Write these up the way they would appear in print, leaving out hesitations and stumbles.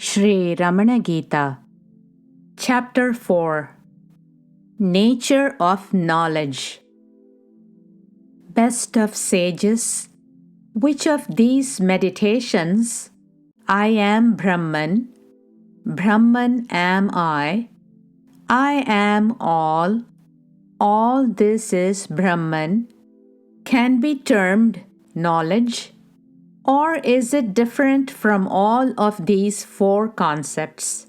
Shri Ramana Gita, Chapter 4, Nature of Knowledge. Best of sages, which of these meditations, I am Brahman, Brahman am I am all this is Brahman, can be termed knowledge? Or is it different from all of these four concepts?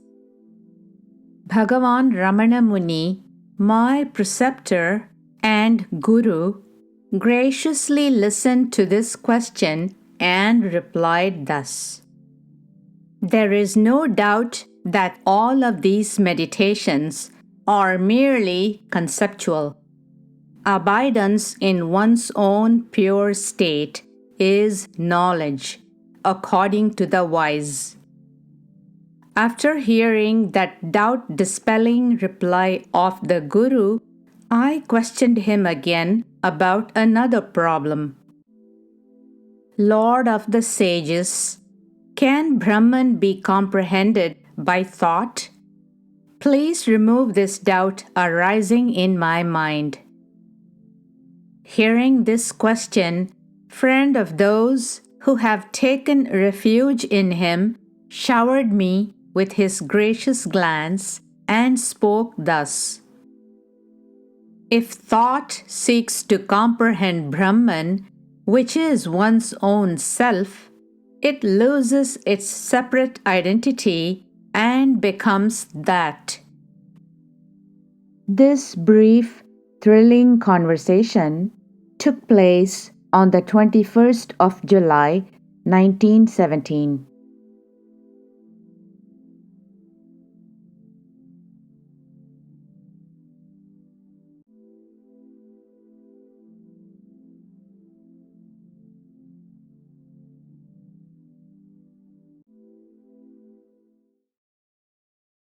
Bhagavan Ramana Muni, my preceptor and guru, graciously listened to this question and replied thus: There is no doubt that all of these meditations are merely conceptual. Abidance in one's own pure state is knowledge, according to the wise. After hearing that doubt-dispelling reply of the Guru, I questioned him again about another problem. Lord of the sages, can Brahman be comprehended by thought? Please remove this doubt arising in my mind. Hearing this question, friend of those who have taken refuge in him showered me with his gracious glance and spoke thus: If thought seeks to comprehend Brahman, which is one's own self, it loses its separate identity and becomes that. This brief, thrilling conversation took place on the 21st of July, 1917.